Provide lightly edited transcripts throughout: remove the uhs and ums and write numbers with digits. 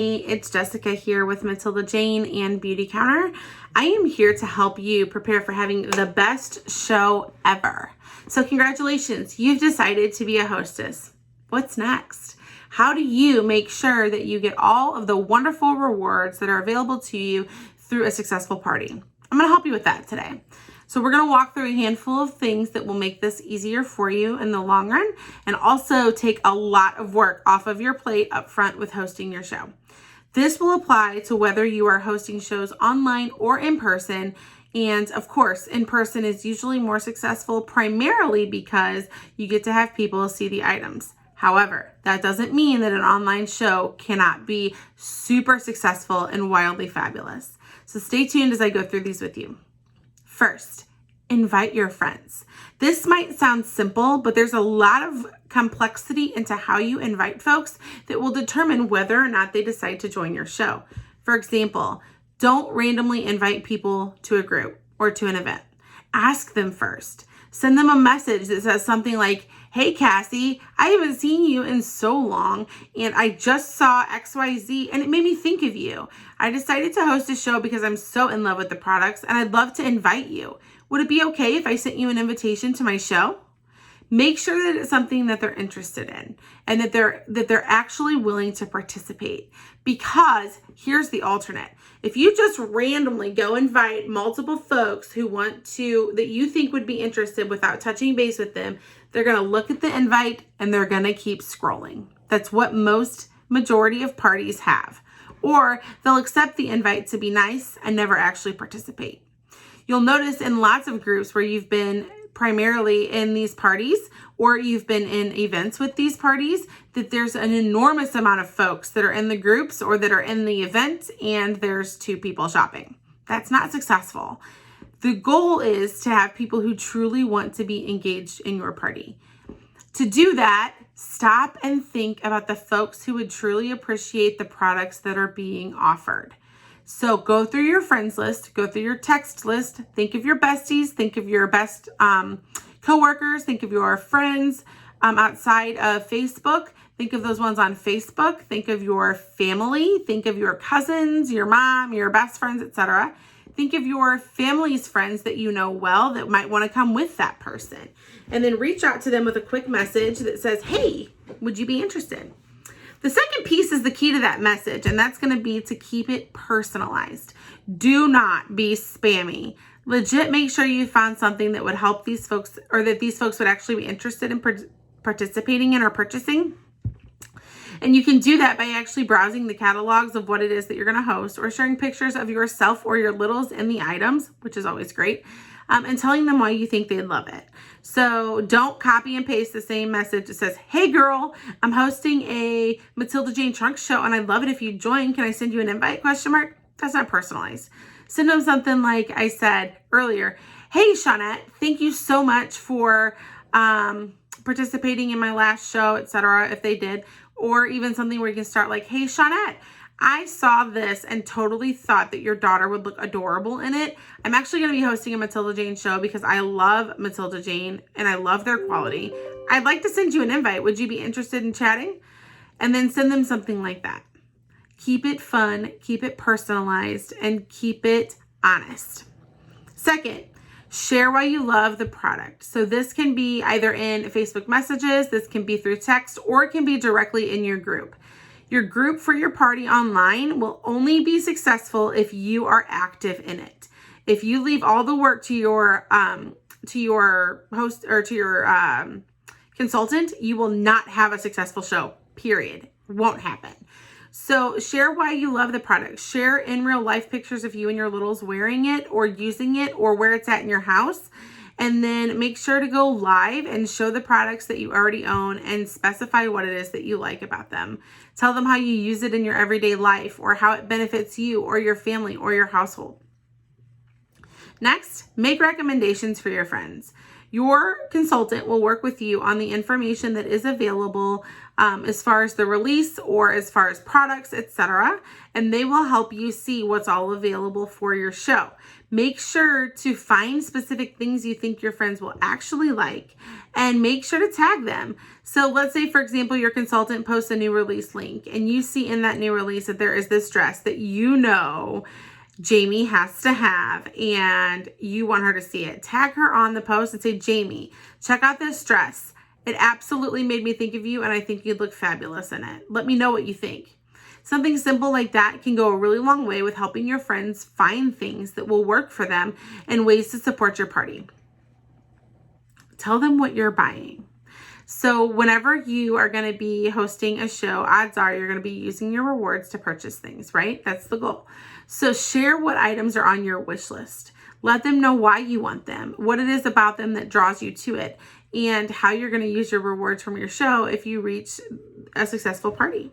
It's Jessica here with Matilda Jane and Beauty Counter. I am here to help you prepare for having the best show ever. So congratulations, you've decided to be a hostess. What's next? How do you make sure that you get all of the wonderful rewards that are available to you through a successful party? I'm going to help you with that today. So we're going to walk through a handful of things that will make this easier for you in the long run and also take a lot of work off of your plate up front with hosting your show. This will apply to whether you are hosting shows online or in person. And of course, in person is usually more successful primarily because you get to have people see the items. However, that doesn't mean that an online show cannot be super successful and wildly fabulous. So stay tuned as I go through these with you. First, invite your friends. This might sound simple, but there's a lot of complexity into how you invite folks that will determine whether or not they decide to join your show. For example, don't randomly invite people to a group or to an event. Ask them first. Send them a message that says something like, "Hey Cassie, I haven't seen you in so long and I just saw XYZ and it made me think of you. I decided to host a show because I'm so in love with the products and I'd love to invite you. Would it be okay if I sent you an invitation to my show?" Make sure that it's something that they're interested in and that they're actually willing to participate. Because here's the alternate. If you just randomly go invite multiple folks that you think would be interested without touching base with them, they're going to look at the invite and they're going to keep scrolling. That's what majority of parties have. Or they'll accept the invite to be nice and never actually participate. You'll notice in lots of groups where you've been primarily in these parties or you've been in events with these parties that there's an enormous amount of folks that are in the groups or that are in the event and there's 2 people shopping. That's not successful. The goal is to have people who truly want to be engaged in your party. To do that, stop and think about the folks who would truly appreciate the products that are being offered. So go through your friends list, go through your text list, think of your besties, think of your best coworkers, think of your friends outside of Facebook, think of those ones on Facebook, think of your family, think of your cousins, your mom, your best friends, etc. Think of your family's friends that you know well that might want to come with that person. And then reach out to them with a quick message that says, "Hey, would you be interested?" The second piece is the key to that message, and that's going to be to keep it personalized. Do not be spammy. Legit make sure you found something that would help these folks or that these folks would actually be interested in participating in or purchasing. And you can do that by actually browsing the catalogs of what it is that you're going to host or sharing pictures of yourself or your littles in the items, which is always great, and telling them why you think they'd love it. So don't copy and paste the same message that says, "Hey girl, I'm hosting a Matilda Jane trunk show and I'd love it if you join. Can I send you an invite?" That's not personalized. Send them something like I said earlier. "Hey Shawnette, thank you so much for participating in my last show," etc. if they did. Or even something where you can start like, "Hey Shawnette, I saw this and totally thought that your daughter would look adorable in it. I'm actually going to be hosting a Matilda Jane show because I love Matilda Jane and I love their quality. I'd like to send you an invite. Would you be interested in chatting?" And then send them something like that. Keep it fun, keep it personalized, and keep it honest. Second, share why you love the product. So this can be either in Facebook messages, this can be through text, or it can be directly in your group. Your group for your party online will only be successful if you are active in it. If you leave all the work to your host or to your consultant, you will not have a successful show, period. Won't happen. So share why you love the product. Share in real life pictures of you and your littles wearing it or using it or where it's at in your house. And then make sure to go live and show the products that you already own and specify what it is that you like about them. Tell them how you use it in your everyday life or how it benefits you or your family or your household. Next, make recommendations for your friends. Your consultant will work with you on the information that is available as far as the release or as far as products, etc. And they will help you see what's all available for your show. Make sure to find specific things you think your friends will actually like and make sure to tag them. So let's say, for example, your consultant posts a new release link and you see in that new release that there is this dress that you know Jamie has to have and you want her to see it. Tag her on the post and say, Jamie, check out this dress. It absolutely made me think of you and I think you'd look fabulous in it. Let me know what you think. Something simple like that can go a really long way with helping your friends find things that will work for them and ways to support your party. Tell them what you're buying. So whenever you are going to be hosting a show, odds are you're going to be using your rewards to purchase things, right? That's the goal. So share what items are on your wish list. Let them know why you want them, what it is about them that draws you to it, and how you're going to use your rewards from your show if you reach a successful party.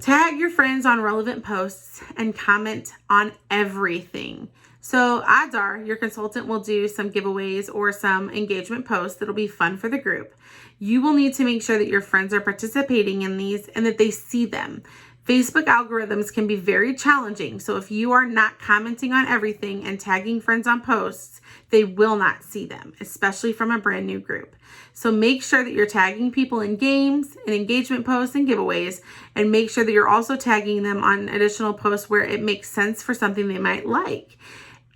Tag your friends on relevant posts and comment on everything. So odds are your consultant will do some giveaways or some engagement posts that'll be fun for the group. You will need to make sure that your friends are participating in these and that they see them. Facebook algorithms can be very challenging, so if you are not commenting on everything and tagging friends on posts, they will not see them, especially from a brand new group. So make sure that you're tagging people in games and engagement posts and giveaways, and make sure that you're also tagging them on additional posts where it makes sense for something they might like.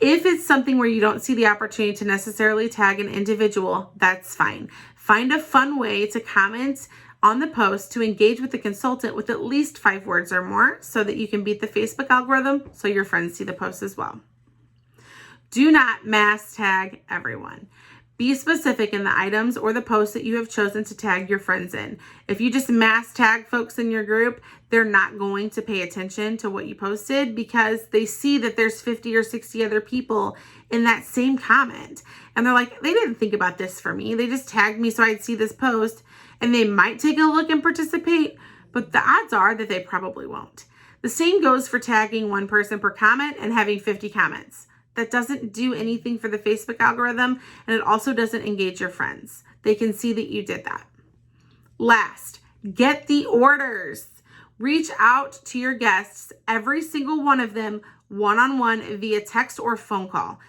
If it's something where you don't see the opportunity to necessarily tag an individual, that's fine. Find a fun way to comment on the post to engage with the consultant with at least 5 words or more so that you can beat the Facebook algorithm so your friends see the post as well. Do not mass tag everyone. Be specific in the items or the posts that you have chosen to tag your friends in. If you just mass tag folks in your group, they're not going to pay attention to what you posted because they see that there's 50 or 60 other people in that same comment. And they're like, they didn't think about this for me. They just tagged me so I'd see this post. And they might take a look and participate, but the odds are that they probably won't. The same goes for tagging one person per comment and having 50 comments. That doesn't do anything for the Facebook algorithm, and it also doesn't engage your friends. They can see that you did that. Last, get the orders. Reach out to your guests, every single one of them, one-on-one via text or phone call.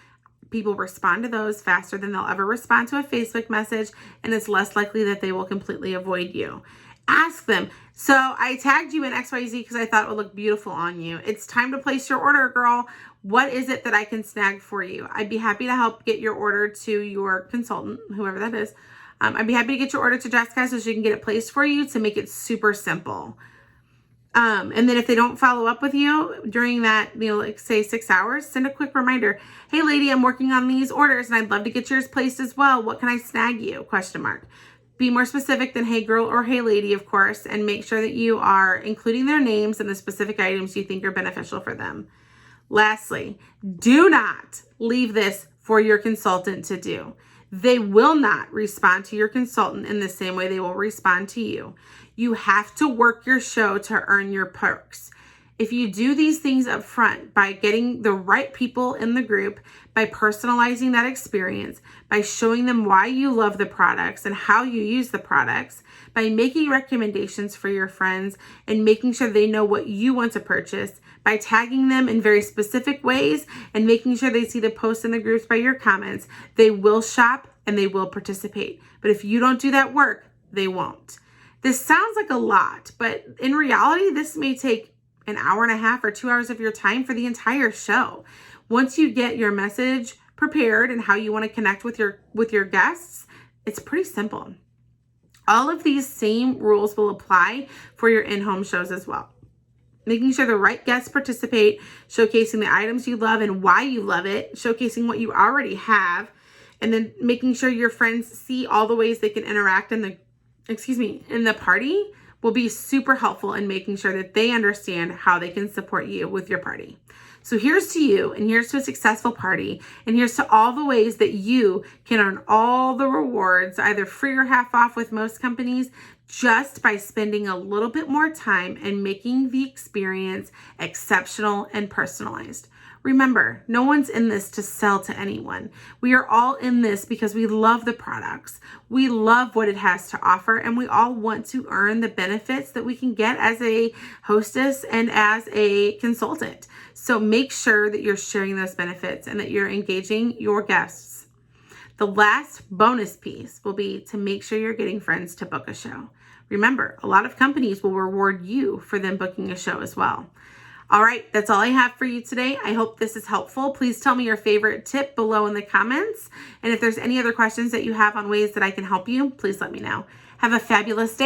People respond to those faster than they'll ever respond to a Facebook message, and it's less likely that they will completely avoid you. Ask them, so I tagged you in XYZ because I thought it would look beautiful on you. It's time to place your order, girl. What is it that I can snag for you? I'd be happy to help get your order to your consultant, whoever that is. I'd be happy to get your order to Jessica so she can get it placed for you to make it super simple. And then if they don't follow up with you during that, like say 6 hours, send a quick reminder. Hey lady, I'm working on these orders and I'd love to get yours placed as well. What can I snag you? ? Be more specific than hey girl or hey lady, of course, and make sure that you are including their names and the specific items you think are beneficial for them. Lastly, do not leave this for your consultant to do. They will not respond to your consultant in the same way they will respond to you. You have to work your show to earn your perks. If you do these things up front by getting the right people in the group, by personalizing that experience, by showing them why you love the products and how you use the products, by making recommendations for your friends and making sure they know what you want to purchase, by tagging them in very specific ways and making sure they see the posts in the groups by your comments, they will shop and they will participate. But if you don't do that work, they won't. This sounds like a lot, but in reality, this may take an hour and a half or 2 hours of your time for the entire show. Once you get your message prepared and how you want to connect with your guests, it's pretty simple. All of these same rules will apply for your in-home shows as well. Making sure the right guests participate, showcasing the items you love and why you love it, showcasing what you already have, and then making sure your friends see all the ways they can interact in the party will be super helpful in making sure that they understand how they can support you with your party. So here's to you, and here's to a successful party, and here's to all the ways that you can earn all the rewards, either free or half off with most companies, just by spending a little bit more time and making the experience exceptional and personalized. Remember, no one's in this to sell to anyone. We are all in this because we love the products. We love what it has to offer, and we all want to earn the benefits that we can get as a hostess and as a consultant. So make sure that you're sharing those benefits and that you're engaging your guests. The last bonus piece will be to make sure you're getting friends to book a show. Remember, a lot of companies will reward you for them booking a show as well. All right, that's all I have for you today. I hope this is helpful. Please tell me your favorite tip below in the comments. And if there's any other questions that you have on ways that I can help you, please let me know. Have a fabulous day.